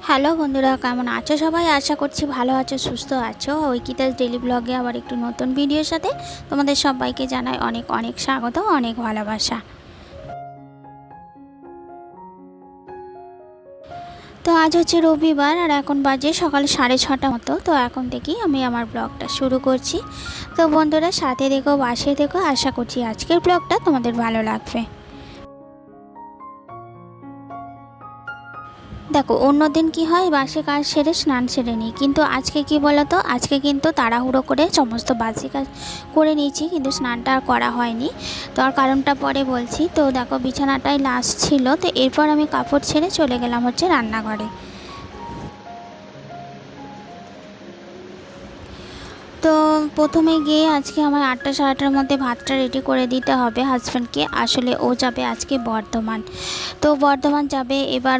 Hello বন্ধুরা, কেমন আছো সবাই? আশা করছি ভালো আছো, সুস্থ আছো। ঐকিতাস ডেইলি ব্লগে আবার একটু নতুন ভিডিওর সাথে তোমাদের সবাইকে জানাই অনেক অনেক স্বাগত, অনেক ভালোবাসা। তো আজ হচ্ছে রবিবার আর এখন বাজে সকাল 6:30 মতো। তো এখন থেকেই আমি আমার ব্লগটা শুরু করছি। তো বন্ধুরা সাথে দেখো, পাশে দেখো, আশা করছি আজকের ব্লগটা তোমাদের ভালো লাগবে। দেখো, অন্যদিন কি হয়, বাসি কাজ সেরে স্নান সেরে নিই, কিন্তু আজকে কি বলো তো, আজকে কিন্তু তাড়াহুড়ো করে সমস্ত বাসি কাজ করে নিয়েছি, কিন্তু স্নানটা আর করা হয়নি। তো আর কারণটা পরে বলছি। তো দেখো, বিছানাটাই লাস্ট ছিল, তো এরপর আমি কাপড় ছেড়ে চলে গেলাম হচ্ছে রান্নাঘরে। তো প্রথমে গিয়ে আজকে আমার 8টা সাড়ে 8টার মধ্যে ভাতটা রেডি করে দিতে হবে হাজব্যান্ডকে। আসলে ও যাবে আজকে বর্ধমান। তো বর্ধমান যাবে, এবার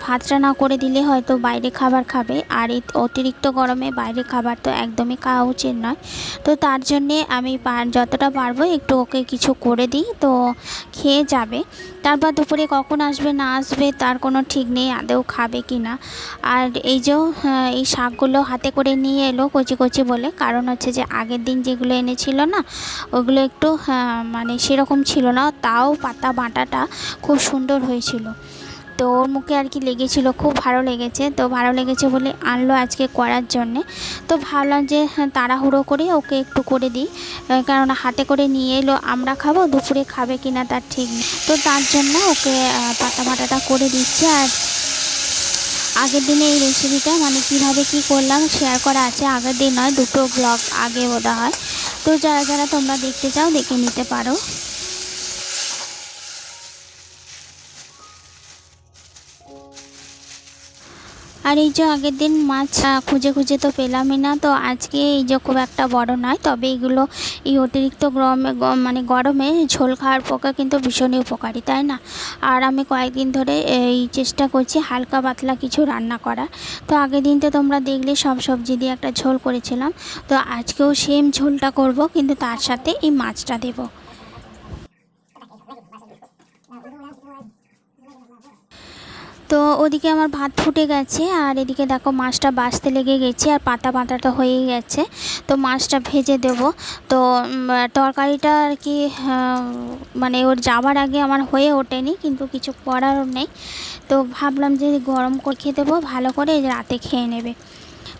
ভাতটা না করে দিলে হয়তো বাইরে খাবার খাবে, আর এই অতিরিক্ত গরমে বাইরে খাবার তো একদমই খাওয়া উচিত নয়। তো তার জন্যে আমি যতটা পারবো একটু ওকে কিছু করে দিই, তো খেয়ে যাবে। তারপর দুপুরে কখন আসবে না আসবে তার কোনো ঠিক নেই, আদৌ খাবে কি না। আর এই যে এই শাকগুলো হাতে করে নিয়ে এলো কচি কচি বলে, কারণ হচ্ছে যে আগের দিন যেগুলো এনেছিল না, ওগুলো একটু মানে সেরকম ছিল না, তাও পাতা বাটাটা খুব সুন্দর হয়েছিল। তো ওর মুখে আর কি লেগেছিল, খুব ভালো লেগেছে। তো ভালো লেগেছে বলে আনলো আজকে করার জন্যে। তো ভাবলাম যে তাড়াহুড়ো করে ওকে একটু করে দিই, কারণ হাতে করে নিয়ে এলো, আমরা খাবো, দুপুরে খাবে কিনা তার ঠিক নেই। তো তার জন্য ওকে পাতা বাটাটা করে দিচ্ছি। আর আগের দিনে এই রেসিপিটা মানে কিভাবে কি করলাম শেয়ার করা আছে, আগের দিন নয়, দুটো ব্লগ আগে বোধ হয়। তো যারা যারা তোমরা দেখতে চাও দেখে নিতে পারো। আর এই যে আগের দিন মাছ খুঁজে খুঁজে তো পেলামই না, তো আজকে এই যে খুব একটা বড় নয়, তবে এগুলো এই অতিরিক্ত গরমে মানে গরমে ঝোল খাওয়ার পক্ষে কিন্তু ভীষণই উপকারী, তাই না? আর আমি কয়েকদিন ধরে এই চেষ্টা করছি হালকা পাতলা কিছু রান্না করার। তো আগের দিন তো তোমরা দেখলে সব সবজি দিয়ে একটা ঝোল করেছিলাম, তো আজকেও সেম ঝোলটা করব, কিন্তু তার সাথে এই মাছটা দেবো। তো ওদিকে আমার ভাত ফুটে গেছে, আর এদিকে দেখো মাছটা বাছতে লেগে গেছে, আর পাতা পাতাটা হয়েই গেছে। তো মাছটা ভেজে দেব। তো তরকারিটা আর কি মানে ওর যাওয়ার আগে আমার হয়ে ওঠেনি, কিন্তু কিছু করারও নেই। তো ভাবলাম যে গরম করে খেয়ে দেবো, ভালো করে রাতে খেয়ে নেবে।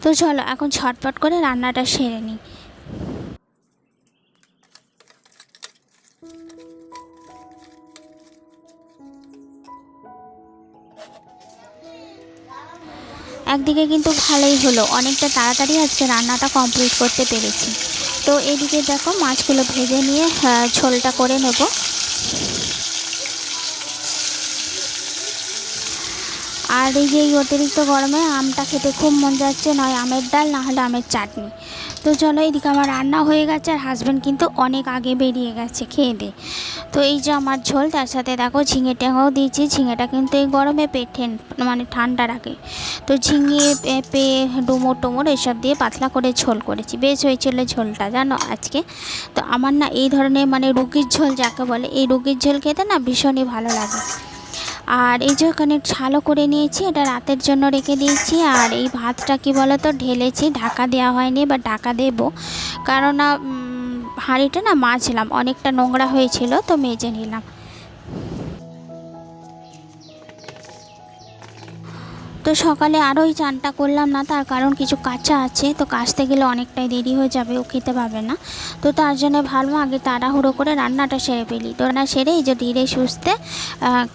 তো চলো এখন ছটপট করে রান্নাটা সেরে নিই। একদিকে কিন্তু ভালোই হলো, অনেকটা তাড়াতাড়ি আজকে রান্নাটা কমপ্লিট করতে পেরেছি। তো এদিকে দেখো মাছগুলো ভেজে নিয়ে ঝোলটা করে নেব। আর এই যে এই অতিরিক্ত গরমে আমটা খেতে খুব মন যাচ্ছে, নয় আমের ডাল না হলে আমের চাটনি। তো চলো, এদিকে আমার রান্না হয়ে গেছে, আর হাজব্যান্ড কিন্তু অনেক আগে বেরিয়ে গেছে খেয়ে দিয়ে। তো এই যে আমার ঝোল, তার সাথে দেখো ঝিঙে ট্যাঙাও দিয়েছি। ঝিঙেটা কিন্তু এই গরমে পেট মানে ঠান্ডা রাখে। তো ঝিঙে, পেঁপে, ডুমুর টুমুর এসব দিয়ে পাতলা করে ঝোল করেছি, বেশ হয়েছিল ঝোলটা জানো আজকে। তো আমার না এই ধরনের মানে রুগীর ঝোল যাকে বলে, এই রুগীর ঝোল খেতে না ভীষণই ভালো লাগে। আর এই যে ওখানে ছালও করে নিয়েছি, এটা রাতের জন্য রেখে দিয়েছি। আর এই ভাতটা কি বলো তো ঢেলেছি, ঢাকা দেওয়া হয়নি, বা ঢাকা দেবো, কারণ হাঁড়িটা না মাজলাম, অনেকটা নোংরা হয়েছিল, তো মেজে নিলাম। তো সকালে আরোই চানটা করলাম না, তার কারণ কিছু কাঁচা আছে, তো কাচতে গেলে অনেকটাই দেরি হয়ে যাবে, ও খেতে পাবে না। তো তার জন্য ভাবলাম আগে তাড়াহুড়ো করে রান্নাটা সেরে ফেলি। তো রান্না সেরে এই যে ধীরে সুস্থে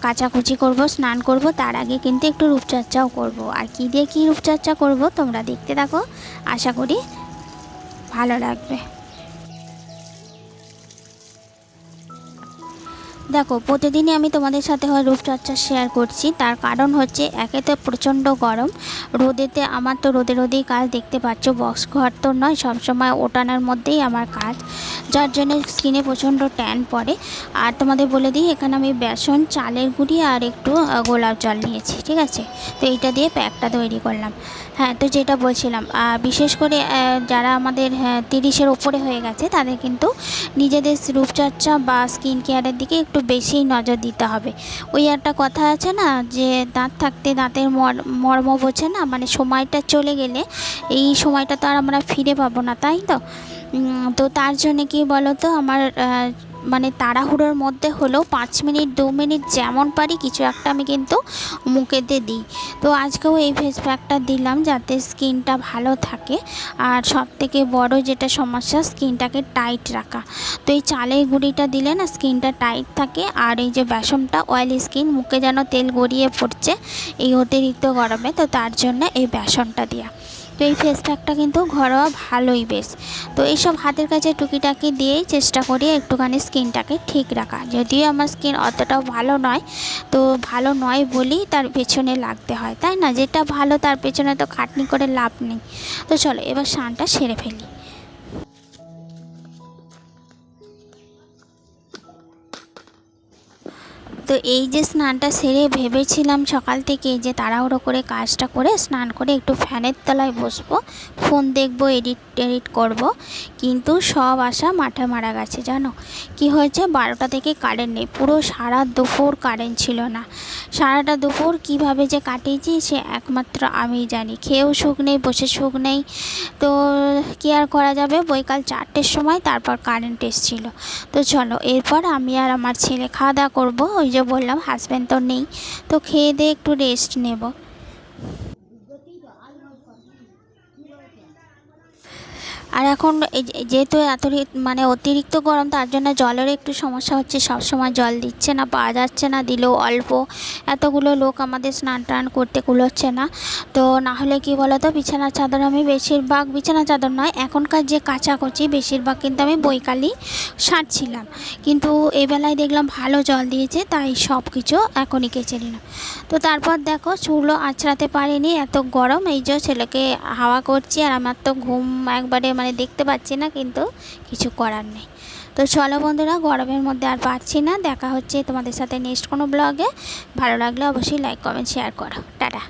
কাচাকুচি করব, স্নান করব, তার আগে কিন্তু একটু রূপচর্চাও করব। আর কী দিয়ে কী রূপচর্চা করব তোমরা দেখতে থাকো, আশা করি ভালো লাগবে। দেখো, প্রতিদিনই আমি তোমাদের সাথে হয় রূপচর্চা শেয়ার করছি, তার কারণ হচ্ছে একে তো প্রচণ্ড গরম, রোদেতে আমার তো রোদে রোদেই কাজ, দেখতে পাচ্ছ বক্স ঘর তো নয়, সবসময় ওঠানোর মধ্যেই আমার কাজ, যার জন্য স্কিনে প্রচণ্ড ট্যান পড়ে। আর তোমাদের বলে দিই, এখানে আমি বেসন, চালের গুঁড়ি আর একটু গোলাপ জল নিয়েছি, ঠিক আছে? তো এইটা দিয়ে প্যাকটা তৈরি করলাম। হ্যাঁ, তো যেটা বলছিলাম, বিশেষ করে যারা আমাদের 30-এর ওপরে হয়ে গেছে, তাদের কিন্তু নিজেদের রূপচর্চা বা স্কিন কেয়ারের দিকে একটু বেশি নজর দিতে হবে। ওই একটা কথা আছে না যে দাঁত থাকতে দাঁতের মর্ম বোঝে না, মানে সময়টা চলে গেলে এই সময়টা তো আর আমরা ফিরে পাবো না, তাই তো? তো তার জন্যে কি বলো তো, আমার মানে তাড়াহুড়োর মধ্যে হলেও 5 মিনিট 2 মিনিট যেমন পারি কিছু একটা আমি কিন্তু মুখেতে দিই। তো আজকেও এই ফেস প্যাকটা দিলাম যাতে স্কিনটা ভালো থাকে। আর সবথেকে বড় যেটা সমস্যা, স্কিনটাকে টাইট রাখা। তো এই চালের গুঁড়িটা দিলে না স্কিনটা টাইট থাকে। আর এই যে বেসনটা, অয়েলি স্কিন, মুখে যেন তেল গড়িয়ে পড়ছে এই অতিরিক্ত গরমে, তো তার জন্য এই বেসনটা দেওয়া। তো এই ফেস প্যাকটা কিন্তু ঘরোয়া ভালোই বেশ। তো এইসব হাতের কাছে টুকিটাকি দিয়েই চেষ্টা করি একটুখানি স্কিনটাকে ঠিক রাখা। যদিও আমার স্কিন অতটাও ভালো নয়, তো ভালো নয় বলেই তার পেছনে লাগতে হয়, তাই না? যেটা ভালো তার পেছনে তো খাটনি করে লাভ নেই। তো চলো এবার স্নানটা সেরে ফেলি। তো এই যে স্নানটা সেরে ভেবেছিলাম সকাল থেকে যে তাড়াহুড়ো করে কাজটা করে স্নান করে একটু ফ্যানের তলায় বসবো, ফোন দেখবো, এডিট করব, কিন্তু সব আশা মাঠে মারা গেছে। জানো কি হয়েছে? 12টা থেকে কারেন্ট নেই, পুরো সারা দুপুর কারেন্ট ছিল না। সারাটা দুপুর কিভাবে যে কাটিয়েছি সে একমাত্র আমিই জানি। খেয়েও সুখ নেই, বসে সুখ নেই। তো কী আর করা যাবে, বৈকাল 4টের সময় তারপর কারেন্ট এসেছিলো। তো চলো এরপর আমি আর আমার ছেলে খাওয়া দাওয়া করবো। ওই যে বললাম হাজব্যান্ড তো নেই, তো খেয়ে দিয়ে একটু রেস্ট নেব। আর এখন যেহেতু মানে অতিরিক্ত গরম, তার জন্য জলের একটু সমস্যা হচ্ছে। সব সময় জল দিচ্ছে না, পাওয়া যাচ্ছে না, দিলেও অল্প। এতগুলো লোক আমাদের স্নান টান করতে কুলোচ্ছে না। তো না হলে কি বলো তো, বিছানার চাদর আমি বেশিরভাগ, বিছানার চাদর নয়, এখনকার যে কাচাকুচি বেশিরভাগ কিন্তু আমি বৈকালই সারছিলাম। কিন্তু এই বেলায় দেখলাম ভালো জল দিয়েছে, তাই সব কিছু এখনই কেচে নিলাম। তো তারপর দেখো চুলও আঁচড়াতে পারিনি, এত গরম। এই যে ছেলেকে হাওয়া করছি আর আমার তো ঘুম একবারে মানে দেখতে পাচ্ছি না, কিন্তু কিছু করার নেই। তো চলো বন্ধুরা, গরমের মধ্যে আর পারছি না। দেখা হচ্ছে তোমাদের সাথে নেক্সট কোনো ব্লগে। ভালো লাগলে অবশ্যই লাইক কমেন্ট শেয়ার করো। টাটা।